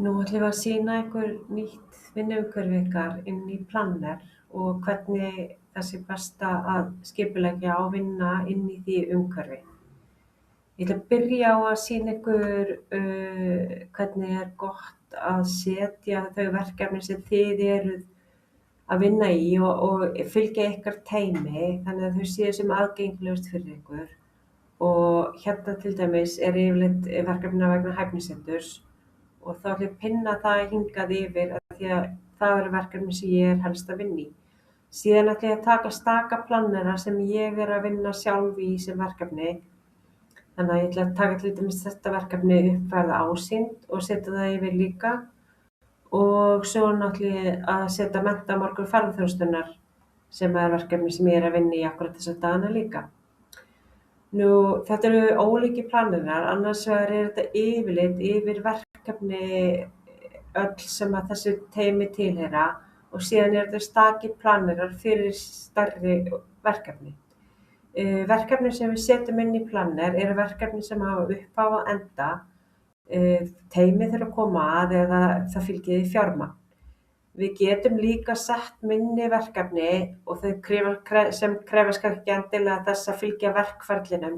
Nú ætlum við að sýna ykkur nýtt vinnuumhverfi ykkar inn í Planner og hvernig það sé best að skipuleggja og vinna inn í því umhverfi. Ég ætla að byrja á að sýna ykkur hvernig er gott að setja þau verkefni sem þið eruð að vinna í og fylgja ykkar teymi þannig að þau séu sem aðgengilegust fyrir ykkur. Og hérna til dæmis er yfirleitt verkefnina vegna hæfniseturs og þá ætla ég að pinna það hingað yfir af því að það eru verkefni sem ég er helst að vinna í. Síðan ætla ég að taka staka plannera sem ég er að vinna sjálf í sem verkefni. Þannig að ég ætla að taka til dæmis þetta verkefni uppfærða ásýnd og setja það yfir líka. Og svo náttúrulega ég að setja menntamorgun ferðaþjónustunnar sem er verkefni sem ég er að vinna í akkurat þessa dagana líka. Nú, þetta eru ólíkir plannerar, annars vegar er þetta yfirlit yfir verkefni öll sem að þessu teymi tilheyra og síðan er þetta stakir plannerar fyrir stærri verkefni. Verkefni sem við setjum inn í Planner eru verkefni sem hafa upphaf og enda, teymi þurfa að koma að eða það fylgir því fjármagn. Við getum líka sett minni verkefni og þau sem krefast kannski ekki endilega þess að fylgja verkferlinum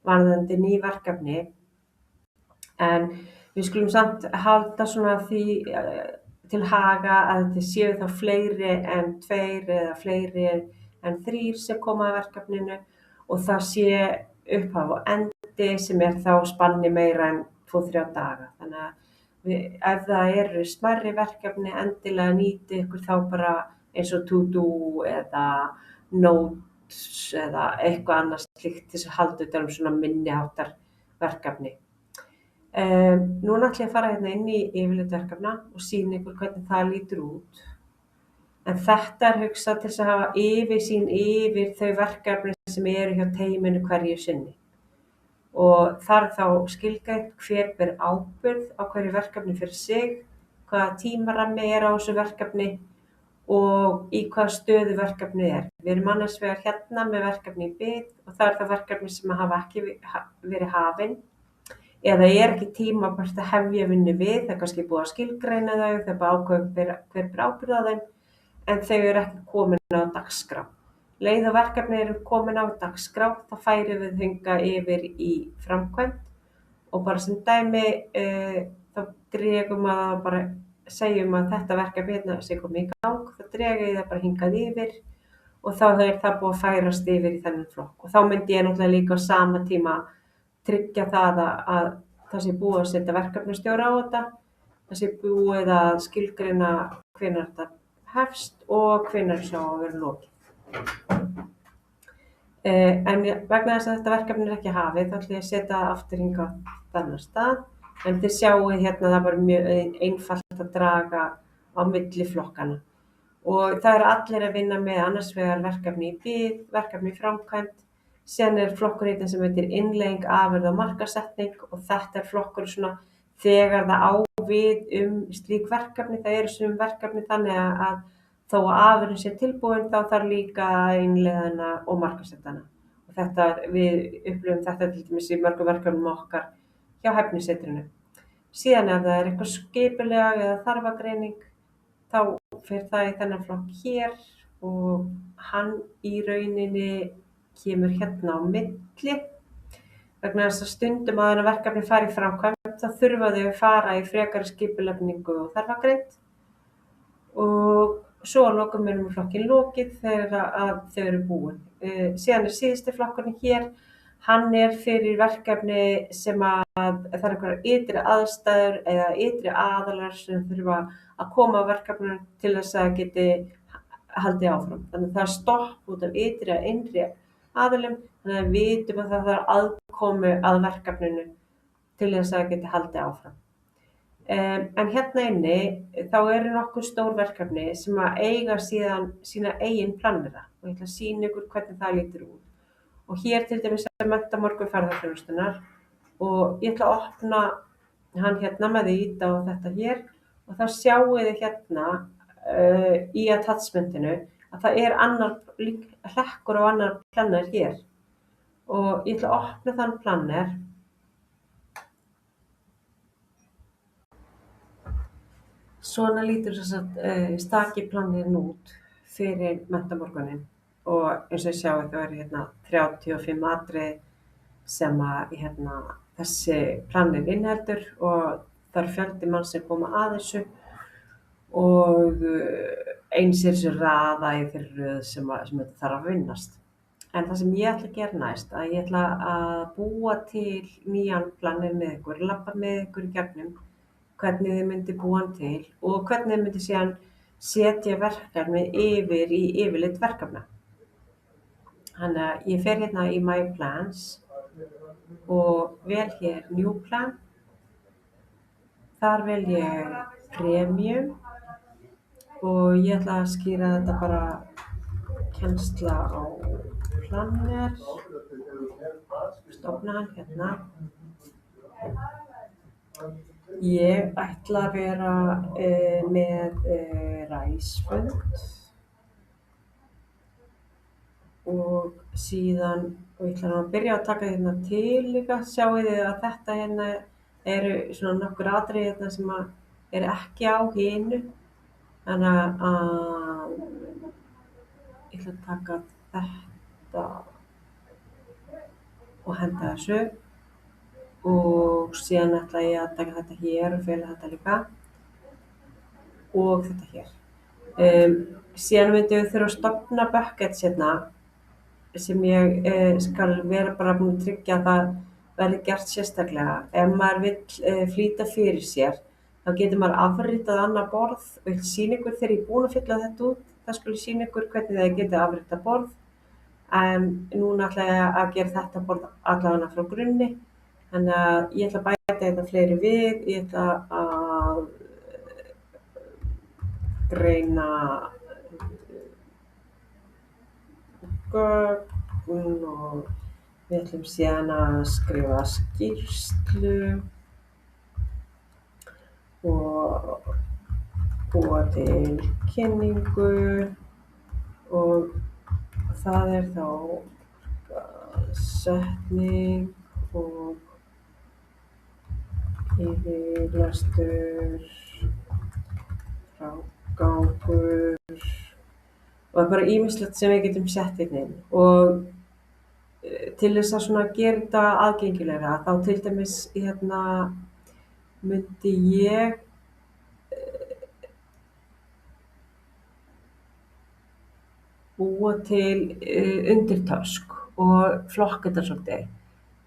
varðandi ný verkefni. En við skulum samt halda svona því til haga að þetta séu þá fleiri en 2 eða fleiri en 3 sem koma að verkefninu og það sé upphaf og endi sem er þá spanni meira en 2-3 daga. Þannig að ef það eru smærri verkefni endilega nýti ykkur þá bara eins og to-do eða notes eða eitthvað annað slíkt til þess að halda utan svona minniháttar verkefni. Núna ætla ég að fara hérna inn í yfirlit verkefna og sýna ykkur hvernig það lítur út. En þetta er hugsað til þess að hafa yfirsýn yfir þau verkefni sem eru hjá teyminu hverju sinni. Og þar þá skilgreint hver ber ábyrgð á hverju verkefni fyrir sig, hvaða tímarammi er á þessu verkefni og í hvaða stöðu verkefnið er. Við erum annars vegar hérna með verkefni í bið og það er það verkefni sem hafa ekki verið hafin eða er ekki tímabært að hefja vinnu við, það er kannski búið að skilgreina þau, það er bara ákveðið hver ber ábyrgð á þeim, en þau eru ekki komin á dagskrá. Leið og verkefni eru komin á dagskrá, þá færum við hingað yfir í framkvæmd og bara sem dæmi þá dregum að bara segjum að þetta verkefni hérna sé komið í gang, þá drega ég það bara hingað yfir og þá er það búið að færast yfir í þennan flokk. Og þá myndi ég náttúrulega líka á sama tíma tryggja það að það sé búið að setja verkefnastjóra á þetta, það sé búið að skilgreina hvenær þetta hefst og hvenær sá að vera lokið. En vegna þess að þetta verkefni er ekki hafið, þá ætla ég að setja það aftur hingað á þennan stað. En þið sjáið hérna það var mjög einfalt að draga á milli flokkana. Og það eru allir að vinna með annars vegar verkefni í bið, verkefni í framkvæmd, síðan er flokkur hérna sem heitir innleiðing, afurð og markaðssetning og þetta er flokkur svona þegar það á við slík verkefni, það eru sum verkefni þannig að þó að afurðin sé tilbúin þá þarf líka að innleiða hana og markaðssetja hana. Og þetta, við upplifum þetta til dæmis í mörgum verkefnum okkar hjá hæfnisetrinu. Síðan ef það er eitthvað skipulega eða þarfagreining, þá fer það í þennan flokk hér og hann í rauninni kemur hérna á milli. Vegna þess að stundum að verkefni fari í framkvæmd, þá þurfa þau að fara í frekari skipulagningu og þarfagreind og svo að lokum erum við flokkin lokið þegar að þau eru búin. Síðan er síðusti flokkurinn hér, hann er fyrir verkefni sem að það er einhverjar ytri aðstæður eða ytri aðalar sem þurfa að koma á verkefninu til þess að geti haldið áfram. Þannig að það er stopp út af ytri að innri aðilum, þannig að við vitum að það þarf aðkomu að verkefninu til þess að geti haldið áfram. En hérna inni þá eru nokkur stór verkefni sem að eiga síðan sína eigin plannera og ég ætla að sýna ykkur hvernig það lítur út. Og hér til dæmis er menntamorgun ferðaþjónustunnar og ég ætla að opna hann hérna með því ýta á þetta hér og þá sjáið þið hérna í attachmentinu að það er annar hlekkur á annar planner hér og ég ætla að opna þann planner. Svona lítur stakiplanið út fyrir menntamorguninn og eins og ég sjáið þá eru hérna 35 atriði sem að þessi planið inniheldur og það er fjöldi manns sem koma að þessu og eins er þessu raða í þeirri röð sem þetta þarf að vinnast. En það sem ég ætla að gera næst, að ég ætla að búa til nýjan planið með ykkur, labba með ykkur í gegnum hvernig þið myndi búa hann til og hvernig þið myndi síðan setja verkefni yfir í yfirlit verkefna. Þannig að ég fer hérna í My Plans og vel hér New Plan. Þar vel ég Premium og ég ætla að skýra þetta bara kennsla á Planner, stofna hann hérna. Ég ætla að vera með ræsfund og síðan ég ætla að byrja að taka hérna til líka. Sjáið þið að þetta hérna eru svona nokkur atriði hérna sem eru ekki á hinu. Þannig að ég ætla að taka þetta og henda þessu og síðan ætla ég að taka þetta hér og fela þetta líka og þetta hér. Síðan myndum við þurfa að stofna buckets hérna sem ég skal vera bara búin að tryggja að það verði gert sérstaklega. Ef maður vill flýta fyrir sér þá getur maður afritað annað borð og ég sýna ykkur þegar ég er búin að fylla þetta út. Það skal ég sýna ykkur hvernig þið getið afritað borð. En núna ætla ég að gera þetta borð allavega frá grunni. Þannig að ég ætla að bæta þetta fleiri við. Ég ætla að greina gögn og við ætlum síðan að skrifa skýrslu og búa til kynningu og það er þá setning og yfirlestur, frágangur og það er bara ýmislegt sem við getum sett hérna inn. Og til þess að svona gera þetta aðgengilegra þá til dæmis myndi ég búa til undirtösk og flokka þetta svolítið.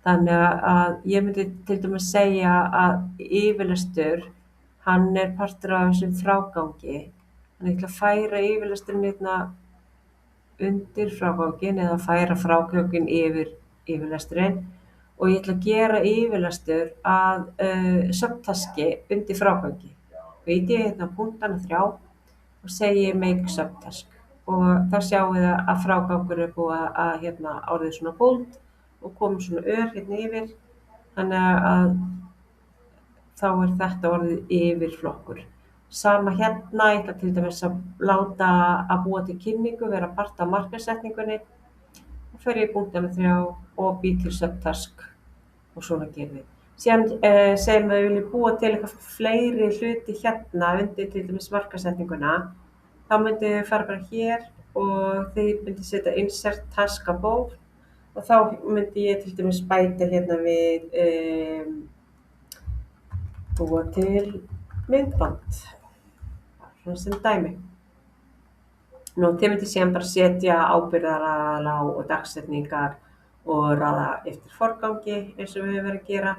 Þannig að ég myndi til dæmis segja að yfirlestur, hann er partur af þessum frágangi. Þannig ég ætla að færa yfirlesturinn hérna undir fráganginn eða færa fráganginn yfir yfirlesturinn og ég ætla að gera yfirlestur að subtaski undir frágangi. Ýti ég hérna á punktana 3 og segi make subtask og þar sjáum við að frágangur er búið að orðið svona bold og komið svona hérna yfir. Þannig að þá er þetta orðið yfirflokkur. Sama hérna, ég ætla til dæmis að láta að búa til kynningu, vera part af markaðssetningunni og fer ég í punktana 3 og bý til subtask og svona gerum við. Síðan segjum við viljum búa til eitthvað fleiri hluti hérna undir til dæmis markaðssetninguna. Þá myndum við fara bara hér og þið myndið setja insert task above og þá myndi ég til dæmis bæta hérna við búa til myndband, svona sem dæmi. Nú, þið myndið síðan bara setja ábyrgðaraðila og dagsetningar og raða eftir forgangi eins og við höfum verið að gera.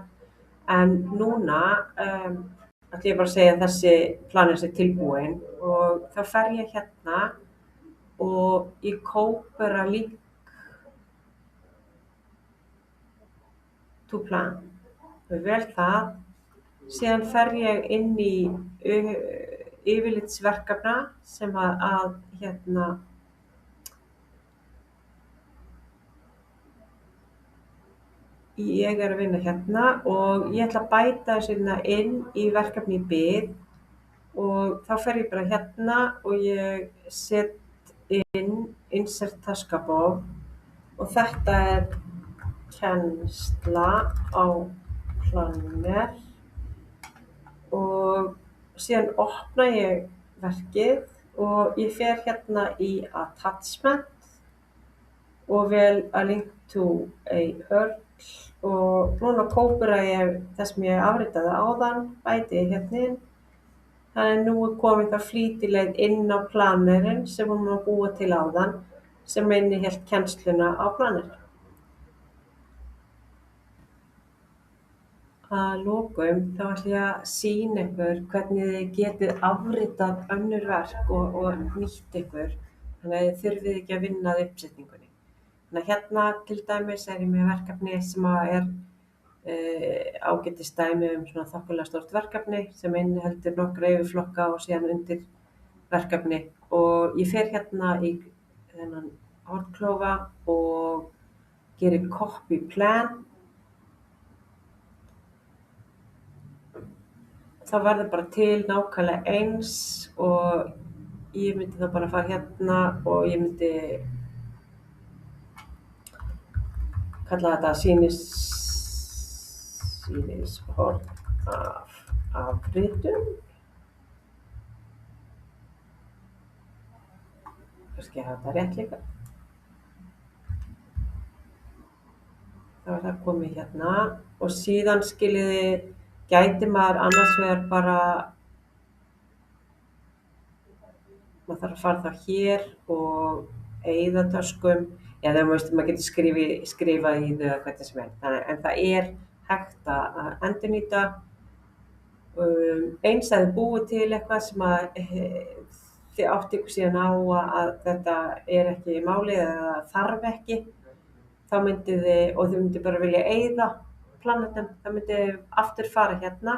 En núna ætla ég bara að segja að þessi planið sé tilbúin og þá fer ég hérna og ég kópera link to plan. Og vel það. Síðan fer ég inn í yfirlitsverkefna sem að ég er að vinna hérna og ég ætla að bæta þessu inn í verkefni í bið og þá fer ég bara hérna og ég set inn insert task above og þetta er kennsla á Planner og Síðan opna ég verkið og ég fer hérna í attachment og vel a link to a URL og núna kópera ég það sem ég afritaði áðan, bæti ég hérna inn. Þannig að nú er komin það flýtileið inn á plannerinn sem hún var að búa til áðan sem innihélt kennsluna á planner. Að lokum þá ætla ég að sýna ykkur hvernig þið getið afritað önnur verk og nýtt ykkur þannig að þið þurfið ekki að vinna að uppsetningunni. Þannig að hérna til dæmis er ég með verkefni sem er ágætis dæmi svona þokkalega stórt verkefni sem inniheldur nokkra yfirflokka og síðan undir verkefni og ég fer hérna í þennan hornklófa og geri copy plan. Það verður bara til nákvæmlega eins og ég myndi þá bara fara hérna og ég myndi kalla þetta sýnishorn af afritun. Kannski hafa þetta rétt líka. Þá er það komið hérna og síðan skiljiði gæti maður annars vegar bara, maður þarf að fara þá hér og eyða töskum, já maður getur skrifað í þau hvernig sem er, en það er hægt að endurnýta. Eins að þið búið til eitthvað sem að þið átti ykkur síðan á að þetta er ekki málið eða þarf ekki, þá myndið þið, og þið myndið bara vilja eyða planetnum, þá myndið þið aftur fara hérna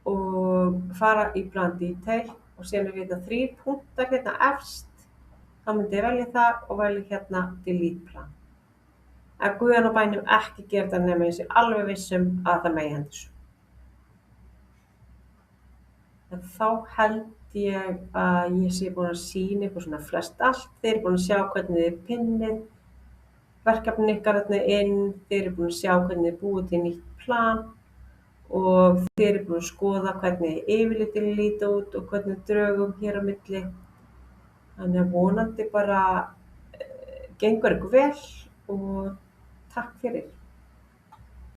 og fara í plan detail og síðan er hérna 3 punktar hérna efst, þá myndið þið velja það og velja hérna delete plan. En guðan og bænum ekki gera þetta nema ég sé alveg vissum að það megi hendur svo. En þá held ég að ég sé búin að sýna ykkur svona flest allt. Þið eru búin að sjá hvernig þið pinnið verkefnin ykkar þarna inn, þið eru búin að sjá hvernig þið búið til nýtt plan og þið eru búin að skoða hvernig yfirlitin líta út og hvernig drögum hér á milli. Þannig að vonandi bara gengur ykkur vel og takk fyrir.